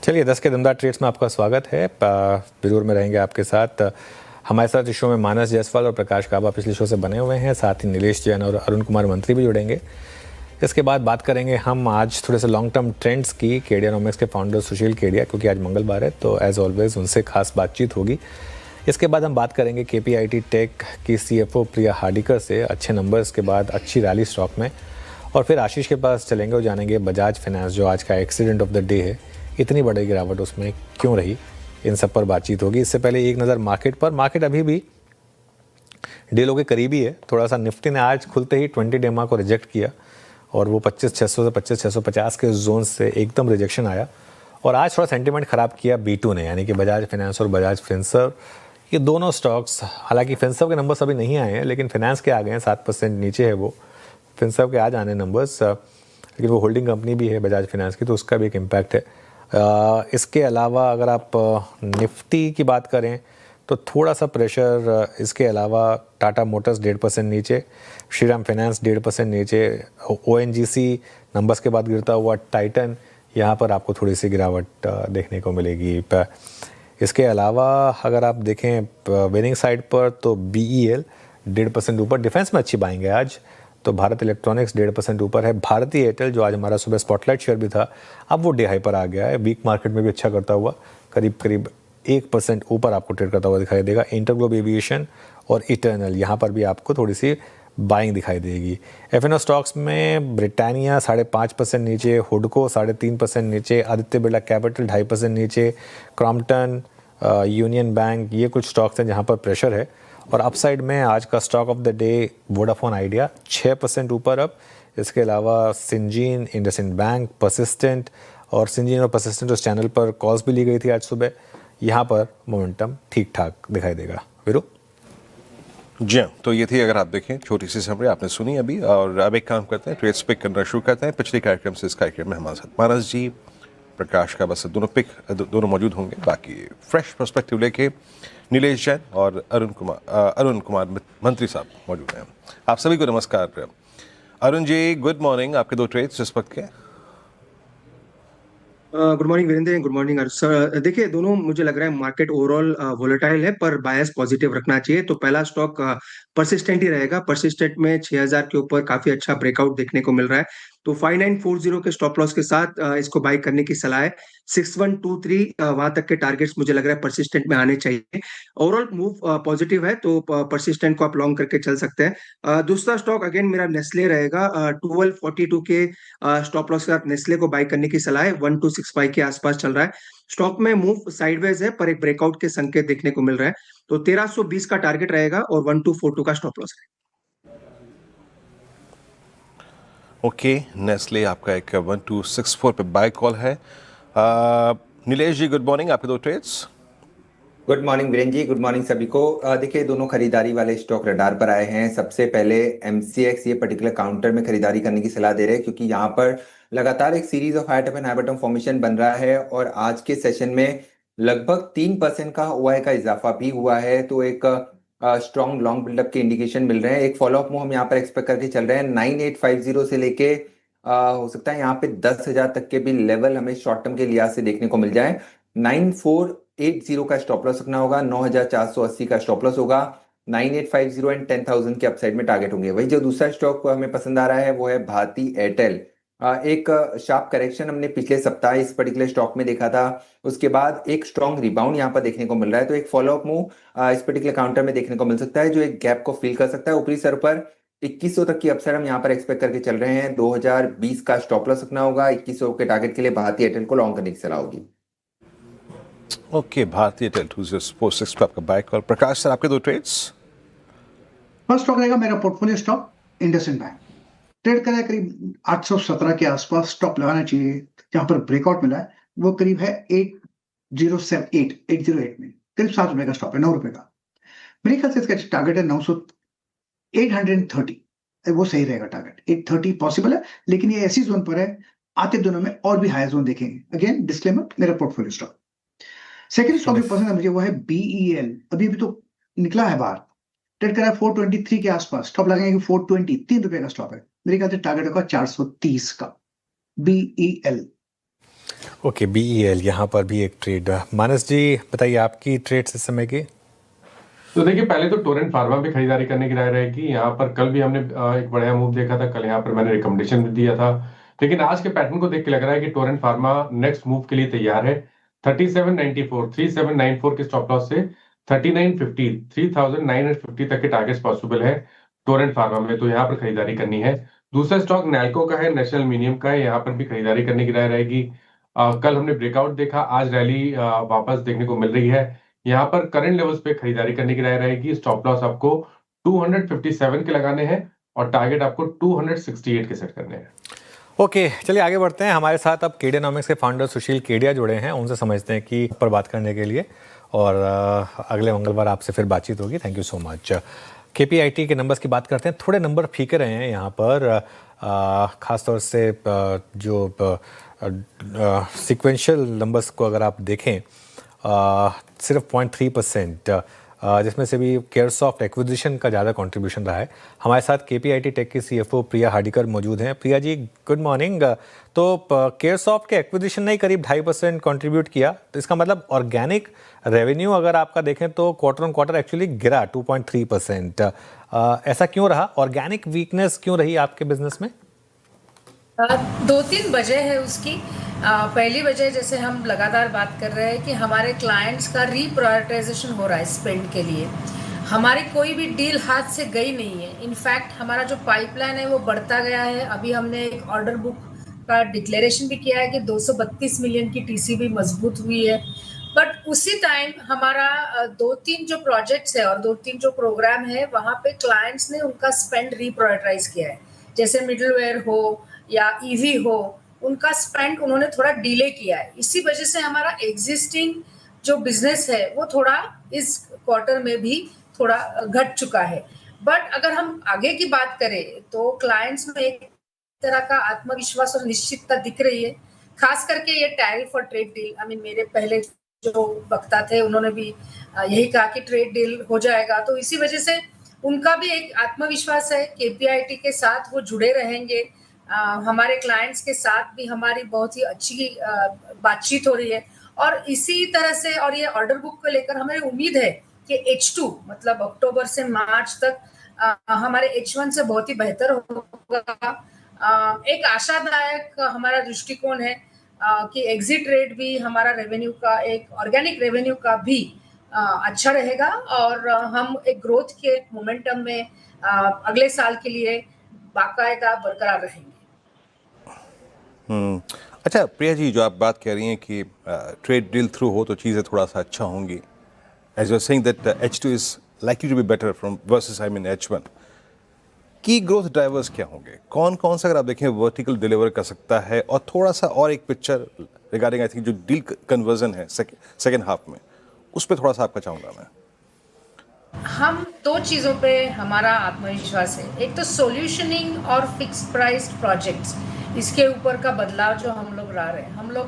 चलिए 10 के दमदार ट्रेड्स में आपका स्वागत है। जरूर में रहेंगे आपके साथ। हमारे साथ इस शो में मानस जायसवाल और प्रकाश काबा पिछले शो से बने हुए हैं, साथ ही नीलेश जैन और अरुण कुमार मंत्री भी जुड़ेंगे। इसके बाद बात करेंगे हम आज थोड़े से लॉन्ग टर्म ट्रेंड्स की केडियानॉमिक्स के फाउंडर सुशील केडिया, क्योंकि आज मंगलवार है तो एज ऑलवेज उनसे खास बातचीत होगी। इसके बाद हम बात करेंगे KPIT टेक की CFO प्रिया हार्डिकर से, अच्छे नंबर्स के बाद अच्छी रैली स्टॉक में। और फिर आशीष के पास चलेंगे और जानेंगे बजाज फाइनेंस जो आज का एक्सीडेंट ऑफ द डे है, इतनी बड़ी गिरावट उसमें क्यों रही, इन सब पर बातचीत होगी। इससे पहले एक नज़र मार्केट पर। मार्केट अभी भी डीलों के करीबी है। थोड़ा सा निफ्टी ने आज खुलते ही 20 डेमा को रिजेक्ट किया और वो 25,600 से 25,650 के जोन से एकदम रिजेक्शन आया। और आज थोड़ा सेंटीमेंट ख़राब किया B2 ने, यानी कि बजाज फाइनेंस और बजाज फिनसर्व। ये दोनों स्टॉक्स, हालांकि फिनसर्व के नंबर्स अभी नहीं आए हैं लेकिन फाइनेंस के आ गए हैं, 7% नीचे है वो। फिनसर्व के आज आने नंबर्स, लेकिन वो होल्डिंग कंपनी भी है बजाज फाइनेंस की, तो उसका भी एक इम्पैक्ट है। इसके अलावा अगर आप निफ्टी की बात करें तो थोड़ा सा प्रेशर इसके अलावा टाटा मोटर्स 1.5% नीचे, श्रीराम फाइनेंस 1.5% नीचे, ONGC नंबर्स के बाद गिरता हुआ, टाइटन, यहाँ पर आपको थोड़ी सी गिरावट देखने को मिलेगी। इसके अलावा अगर आप देखें विनिंग साइड पर तो BEL 1.5% ऊपर। डिफेंस में अच्छी बाइंग है आज, तो भारत इलेक्ट्रॉनिक्स 1.5% ऊपर है। भारती एयरटेल जो आज हमारा सुबह स्पॉटलाइट शेयर भी था, अब वो डे हाई पर आ गया है। वीक मार्केट में भी अच्छा करता हुआ करीब 1% ऊपर आपको ट्रेड करता हुआ दिखाई देगा। इंटरग्लोब एविएशन और इटर्नल, यहाँ पर भी आपको थोड़ी सी बाइंग दिखाई देगी। F&O स्टॉक्स में ब्रिटानिया 5.5% नीचे, हुडको 3.5% नीचे, आदित्य बिरला कैपिटल 2.5% नीचे, क्रॉम्पटन, यूनियन बैंक, ये कुछ स्टॉक्स हैं जहाँ पर प्रेशर है। और अपसाइड में आज का stock of the day Vodafone idea 6% ऊपर अब। इसके अलावा सिंजीन, इंडसइंड बैंक, परसिस्टेंट, और सिंजीन और परसिस्टेंट उस चैनल पर कॉल्स भी ली गई थी आज सुबह। यहाँ पर मोमेंटम ठीक ठाक दिखाई देगा। वीरू जी हाँ, तो ये थी, अगर आप देखें, छोटी सी समरी आपने सुनी अभी। और अब एक काम करते हैं, ट्रेड्स पिक करना शुरू करते हैं। पिछले कार्यक्रम से इस कार्यक्रम में हमारे साथ मानस जी, प्रकाश का बस दोनों मौजूद होंगे। बाकी फ्रेश पर्सपेक्टिव लेके नीलेश जैन और अरुण कुमार मंत्री साहब मौजूद हैं। आप सभी को नमस्कार। अरुण जी गुड मॉर्निंग, आपके 2 ट्रेड्स इस वक्त के। Good morning Virendra, good morning sir. देखिए, दोनों मुझे लग रहा है मार्केट ओवरऑल वोलेटाइल है, पर बायस पॉजिटिव रखना चाहिए। तो पहला स्टॉक परसिस्टेंट ही रहेगा। परसिस्टेंट में 6000 के ऊपर काफी अच्छा ब्रेकआउट देखने को मिल रहा है, तो 5940 के स्टॉप लॉस के साथ इसको बाई करने की सलाह है। 6123 वहां तक के टारगेट्स मुझे लग रहा है परसिस्टेंट में आने चाहिए। ओवरऑल मूव पॉजिटिव है, तो परसिस्टेंट को आप लॉन्ग करके चल सकते हैं। दूसरा स्टॉक अगेन मेरा नेस्ले रहेगा। 1242 के स्टॉप लॉस के साथ नेस्ले को बाई करने की सलाह है। 1265 के आसपास चल रहा है। स्टॉक में मूव साइडवेज है, पर एक ब्रेकआउट के संकेत देखने को मिल रहे हैं, तो 1320 का टारगेट रहेगा और 1242 का स्टॉप लॉस है। ओके, नेस्ले आपका एक 1264 पे बाय कॉल है। नीलेश जी गुड मॉर्निंग, आपके 2 trades. Good morning Virendra ji, good morning सभी को। देखिए, दोनों खरीदारी वाले स्टॉक रडार पर आए हैं। सबसे पहले MCX ये पर्टिकुलर काउंटर में खरीदारी करने की सलाह दे रहे हैं, क्योंकि यहाँ पर लगातार एक series of high top and high bottom formation बन रहा है और आज के सेशन में लगभग 3% का OI का इजाफा भी हुआ है, तो एक स्ट्रॉन्ग लॉन्ग बिल्डअप के इंडिकेशन मिल रहे हैं। एक फॉलोअप मूव हम यहाँ पर एक्सपेक्ट करके चल रहे हैं 9850 से लेके हो सकता है यहाँ पे 10,000 तक के भी लेवल हमें शॉर्ट टर्म के लिहाज से देखने को मिल जाए। 9480 का स्टॉप लॉस रखना होगा, 9480 का स्टॉप लॉस होगा, 9850 एंड 10,000 के अपसाइड में टारगेट होंगे। वही जो दूसरा स्टॉक हमें पसंद आ रहा है वो है भारती एयरटेल। एक शार्प करेक्शन हमने पिछले सप्ताह इस पर्टिकुलर स्टॉक में देखा था, उसके बाद एक स्ट्रॉन्ग रिबाउंड यहाँ पर देखने को मिल रहा है, तो एक फॉलोअप मूव इस पर्टिकुलर काउंटर में देखने को मिल सकता है, जो एक गैप को फिल कर सकता है। ऊपरी सर पर 2100 तक की अपसाइड हम यहाँ पर एक्सपेक्ट करके चल रहे हैं। 2020 का स्टॉप लॉस रखना होगा। 2100 के टारगेट के लिए भारती एयरटेल को लॉन्ग करने की सलाह होगी। ओके, भारती एयरटेल 2046 पे आपका बाय कॉल। प्रकाश सर, आपके 2 ट्रेड्स। फर्स्ट स्टॉक रहेगा मेरा portfolio stock IndusInd bank. Trade करा है करीब 817 के आसपास, स्टॉप लगाना चाहिए। जहां पर ब्रेकआउट मिला है वो करीब है 808 में, करीब 7 रुपए का स्टॉप है, 9 रुपए का। मेरे ख्याल से इसका टारगेट है 830, वो सही रहेगा। टारगेट 830 पॉसिबल है, लेकिन ये ऐसी जोन पर है, आते दिनों में और भी हाई जोन देखेंगे। अगेन डिस्क्लेमर, मेरा पोर्टफोलियो स्टॉक। सेकंड स्टॉक जो पसंद है मुझे वो है BEL। अभी तो निकला है बाहर, ट्रेड करा है 423 के आसपास, स्टॉप लगाएंगे 420, 3 रुपए का स्टॉप है। मेरे ख्याल से टारगेट होगा 430 का BEL। ओके, BEL यहाँ पर भी एक ट्रेड। मानस जी बताइए आपकी ट्रेड्स इस समय की। तो देखिए, पहले तो टोरेंट फार्मा पे खरीदारी करने की राय रहेगी। यहाँ पर कल भी हमने एक बढ़िया मूव देखा था, कल यहाँ पर मैंने रिकमेंडेशन भी दिया था। लेकिन आज के पैटर्न को देख के लग रहा है कि टोरेंट फार्मा नेक्स्ट मूव के लिए तैयार है। 3794 के स्टॉप लॉस से 3950 3950 तक के टारगेट्स पॉसिबल है टोरेंट फार्मा में, तो यहाँ पर खरीदारी करनी है। दूसरा स्टॉक नैल्को का है, नेशनल मीनियम का है, यहाँ पर भी खरीदारी करने की राय रहेगी। कल हमने ब्रेकआउट देखा, आज रैली वापस देखने को मिल रही है। यहाँ पर करंट लेवल्स पे खरीदारी करने की राय रहेगी। स्टॉप लॉस आपको 257 के लगाने हैं और टारगेट आपको 268 के सेट करने हैं। ओके, चलिए आगे बढ़ते हैं। हमारे साथ अब केडियानॉमिक्स के फाउंडर सुशील केडिया जुड़े हैं, उनसे समझते हैं कि पर बात करने के लिए, और अगले मंगलवार आपसे फिर बातचीत होगी। Thank you so much. KPIT के नंबर्स की बात करते हैं। थोड़े नंबर फीके रहे हैं यहाँ पर, ख़ासतौर से जो सीक्वेंशियल नंबर्स को अगर आप देखें, सिर्फ 0.3%, जिसमें से भी केयरसॉफ्ट एक्विजिशन का ज़्यादा कंट्रीब्यूशन रहा है। हमारे साथ KPIT टेक की CFO प्रिया हार्डिकर मौजूद हैं। Priya ji good morning. तो केयरसॉफ्ट के एक्विजिशन ने करीब 2.5% कंट्रीब्यूट किया, तो इसका मतलब ऑर्गेनिक रेवेन्यू अगर आपका देखें तो क्वार्टर ऑन क्वार्टर एक्चुअली गिरा 2.3%। ऐसा क्यों रहा? ऑर्गेनिक वीकनेस क्यों रही आपके बिजनेस में? दो तीन वजह है उसकी। पहली वजह, जैसे हम लगातार बात कर रहे हैं कि हमारे क्लाइंट्स का रीप्रायोरिटाइजेशन हो रहा है स्पेंड के लिए। हमारी कोई भी डील हाथ से गई नहीं है। इनफैक्ट हमारा जो पाइपलाइन है वो बढ़ता गया है। अभी हमने एक ऑर्डर बुक का डिक्लेरेशन भी किया है कि 232 मिलियन की TCV मजबूत हुई है। बट उसी टाइम हमारा 2-3 जो प्रोजेक्ट्स है और 2-3 जो प्रोग्राम है, वहाँ पे क्लाइंट्स ने उनका स्पेंड रीप्रायोरिटाइज किया है। जैसे मिडलवेयर हो या EV हो, उनका स्पेंड उन्होंने थोड़ा डिले किया है। इसी वजह से हमारा एग्जिस्टिंग जो बिजनेस है वो थोड़ा इस क्वार्टर में भी थोड़ा घट चुका है। बट अगर हम आगे की बात करें तो क्लाइंट्स में एक तरह का आत्मविश्वास और निश्चितता दिख रही है, खास करके ये टैरिफ और ट्रेड डील। मेरे पहले जो वक्ता थे उन्होंने भी यही कहा कि ट्रेड डील हो जाएगा, तो इसी वजह से उनका भी एक आत्मविश्वास है। KPIT के साथ वो जुड़े रहेंगे। हमारे क्लाइंट्स के साथ भी हमारी बहुत ही अच्छी बातचीत हो रही है, और इसी तरह से, और ये ऑर्डर बुक को लेकर हमें उम्मीद है कि H2 मतलब अक्टूबर से मार्च तक हमारे H1 से बहुत ही बेहतर होगा। एक आशादायक हमारा दृष्टिकोण है कि एग्जिट रेट भी हमारा रेवेन्यू का, एक ऑर्गेनिक रेवेन्यू का भी अच्छा रहेगा, और हम एक ग्रोथ के मोमेंटम में अगले साल के लिए बाकायदा बरकरार रहेंगे। अच्छा प्रिया जी, जो आप बात कह रही हैं कि ट्रेड डील थ्रू हो तो चीज़ें थोड़ा सा अच्छा होंगी, as you are saying that H2 is likely to be better from versus H1, की ग्रोथ ड्राइवर्स क्या होंगे? कौन कौन सा अगर आप देखें वर्टिकल डिलीवर कर सकता है? और थोड़ा सा और एक पिक्चर रिगार्डिंग आई थिंक जो डील कन्वर्जन है सेकेंड हाफ में, उस पर थोड़ा सा आपका चाहूँगा मैं। हम दो चीज़ों पे हमारा आत्मविश्वास है। एक तो सॉल्यूशनिंग और फिक्स प्राइस प्रोजेक्ट्स, इसके ऊपर का बदलाव जो हम लोग ला रहे हैं। हम लोग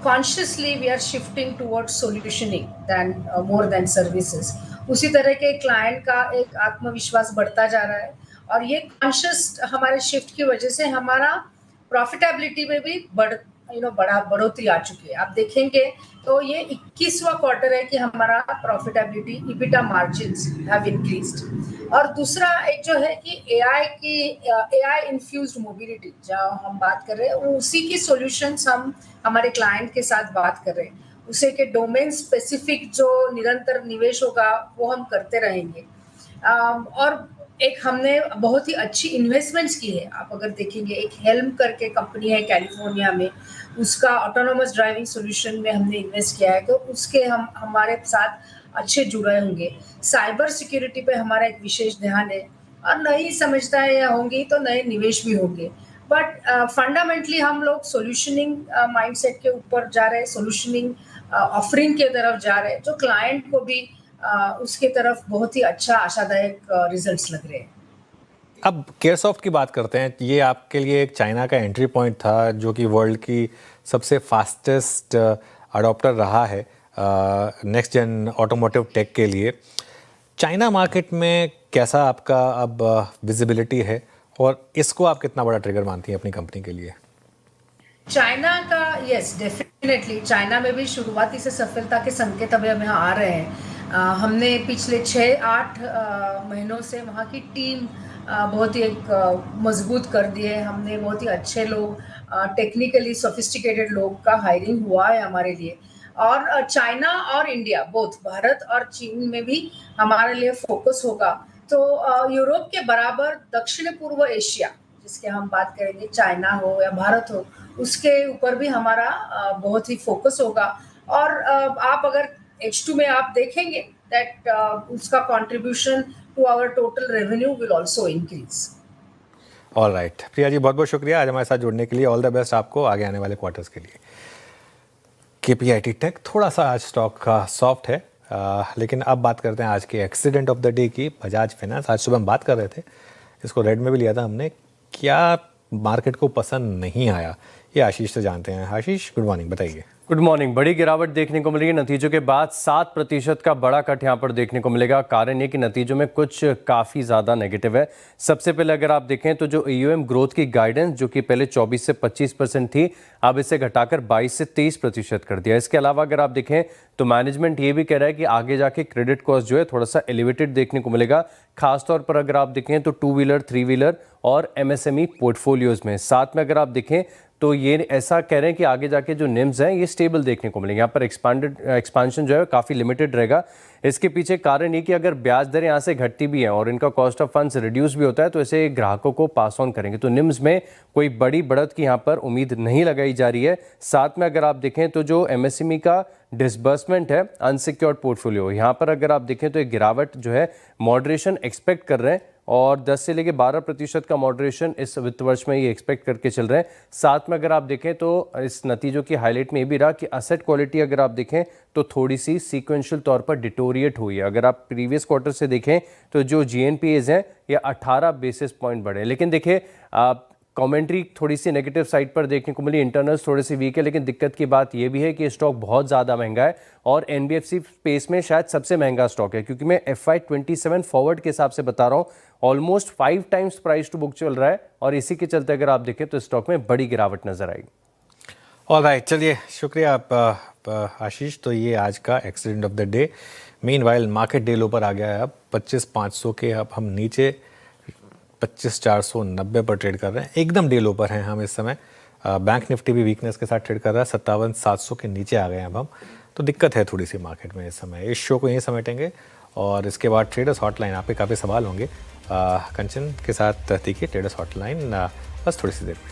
consciously we are shifting towards solutioning than more then services. उसी तरह के क्लाइंट का एक आत्मविश्वास बढ़ता जा रहा है, और ये कॉन्शियस हमारे शिफ्ट की वजह से हमारा प्रॉफिटेबिलिटी में भी बड़ा बढ़ोतरी आ चुकी है। आप देखेंगे तो ये 21वां क्वार्टर है कि हमारा profitability, EBITDA margins have increased. और दूसरा एक जो है कि AI इन्फ्यूज्ड मोबिलिटी जो हम बात कर रहे हैं, उसी की सॉल्यूशंस हम हमारे क्लाइंट के साथ बात कर रहे हैं। उसे के डोमेन स्पेसिफिक जो निरंतर निवेश होगा वो हम करते रहेंगे। और एक हमने बहुत ही अच्छी इन्वेस्टमेंट्स की है। आप अगर देखेंगे, एक हेल्म करके कंपनी है कैलिफोर्निया में, उसका ऑटोनोमस ड्राइविंग सॉल्यूशन में हमने इन्वेस्ट किया है, तो उसके हमारे साथ अच्छे जुड़े होंगे। साइबर सिक्योरिटी पे हमारा एक विशेष ध्यान है, और नई समझदारियाँ होंगी तो नए निवेश भी होंगे। बट फंडामेंटली हम लोग सॉल्यूशनिंग माइंडसेट के ऊपर जा रहे हैं, सॉल्यूशनिंग ऑफरिंग के तरफ जा रहे हैं, जो क्लाइंट को भी उसके तरफ बहुत ही अच्छा आशादायक रिजल्ट्स लग रहे हैं। अब केयरसॉफ्ट की बात करते हैं। ये आपके लिए एक चाइना का एंट्री पॉइंट था, जो कि वर्ल्ड की सबसे फास्टेस्ट अडॉप्टर रहा है नेक्स्ट जेन ऑटोमोटिव टेक के लिए। चाइना मार्केट में कैसा आपका अब विजिबिलिटी है, और इसको आप कितना बड़ा ट्रिगर मानती हैं अपनी कंपनी के लिए? चाइना का यस डेफिनेटली चाइना में भी शुरुआती से सफलता के संकेत अभी हमें आ रहे हैं। हमने पिछले 6-8 महीनों से वहाँ की टीम बहुत ही एक मजबूत कर दी है। हमने बहुत ही अच्छे लोग टेक्निकली सोफिस्टिकेटेड लोग का हायरिंग हुआ है हमारे लिए। और चाइना और इंडिया बोथ भारत और चीन में भी हमारे लिए फोकस होगा। तो यूरोप के बराबर दक्षिण पूर्व एशिया जिसके हम बात करेंगे चाइना हो या भारत हो उसके ऊपर भी हमारा बहुत ही फोकस होगा। और आप अगर H2 में आप देखेंगे दैट उसका contribution to our total revenue will also increase. All right Priya ji, बहुत बहुत शुक्रिया आज हमारे साथ जुड़ने के लिए। ऑल द बेस्ट आपको आगे आने वाले क्वार्टर्स के लिए। KPIT टेक थोड़ा सा आज स्टॉक का सॉफ्ट है, लेकिन अब बात करते हैं आज के एक्सीडेंट ऑफ द डे की। बजाज फाइनेंस, आज सुबह हम बात कर रहे थे, इसको रेड में भी लिया था हमने। क्या मार्केट को पसंद नहीं आया, ये आशीष से जानते हैं। आशीष, गुड मॉर्निंग, बताइए। Good morning. बड़ी गिरावट देखने को मिलेगी नतीजों के बाद। 7% का बड़ा कट यहाँ पर देखने को मिलेगा। कारण ये कि नतीजों में कुछ काफ़ी ज़्यादा नेगेटिव है। सबसे पहले अगर आप देखें तो जो AUM ग्रोथ की गाइडेंस जो कि पहले 24 से 25% थी, अब इसे घटाकर 22 से 23% कर दिया। इसके अलावा अगर आप देखें तो मैनेजमेंट ये भी कह रहा है कि आगे जाके क्रेडिट कॉस्ट जो है थोड़ा सा एलिवेटेड देखने को मिलेगा, खासतौर पर अगर आप देखें तो 2 व्हीलर 3 व्हीलर और MSME पोर्टफोलियोज में। साथ में अगर आप देखें तो ये ऐसा कह रहे हैं कि आगे जाके जो निम्स हैं ये स्टेबल देखने को मिलेंगे। यहाँ पर एक्सपांशन जो है काफ़ी लिमिटेड रहेगा। इसके पीछे कारण ये कि अगर ब्याज दरें यहाँ से घटती भी हैं और इनका कॉस्ट ऑफ फंड्स रिड्यूस भी होता है तो ऐसे ग्राहकों को पास ऑन करेंगे। तो निम्स में कोई बड़ी बढ़त की यहाँ पर उम्मीद नहीं लगाई जा रही है। साथ में अगर आप देखें तो जो MSME का डिसबर्समेंट है अनसिक्योर्ड पोर्टफोलियो, यहाँ पर अगर आप देखें तो एक गिरावट जो है मॉडरेशन एक्सपेक्ट कर रहे हैं और 10 से लेकर 12% का मॉडरेशन इस वित्त वर्ष में ये एक्सपेक्ट करके चल रहे हैं। साथ में अगर आप देखें तो इस नतीजों की हाईलाइट में ये भी रहा कि असेट क्वालिटी अगर आप देखें तो थोड़ी सी सीक्वेंशियल तौर पर डिटोरिएट हुई है। अगर आप प्रीवियस क्वार्टर से देखें तो जो GNPAs हैं ये 18 बेसिस पॉइंट बढ़े। लेकिन देखिए कमेंट्री थोड़ी सी नेगेटिव साइड पर देखने को मिली, इंटरनल्स थोड़े से वीक है, लेकिन दिक्कत की बात यह भी है कि स्टॉक बहुत ज़्यादा महंगा है और NBFC स्पेस में शायद सबसे महंगा स्टॉक है, क्योंकि मैं FY27 फॉरवर्ड के हिसाब से बता रहा हूँ almost 5 times price to book चल रहा है और इसी के चलते अगर आप देखें तो स्टॉक में बड़ी गिरावट नजर आएगी। ऑल राइट, चलिए शुक्रिया आप आशीष। तो ये आज का accident of the day. Meanwhile market day लो पर आ गया है अब 25,500 के, अब हम नीचे 25,490 पर ट्रेड कर रहे हैं। एकदम डे लो पर हैं हम इस समय। बैंक निफ्टी भी वीकनेस के साथ ट्रेड कर रहा है, 57,700 के नीचे आ गए हैं अब हम। तो दिक्कत है थोड़ी सी मार्केट में इस समय। इस शो को यहीं समेटेंगे और इसके बाद ट्रेडर्स हॉटलाइन, आप पे काफ़ी सवाल होंगे कंचन के साथ देखिए ट्रेडर्स हॉटलाइन बस थोड़ी सी देर में।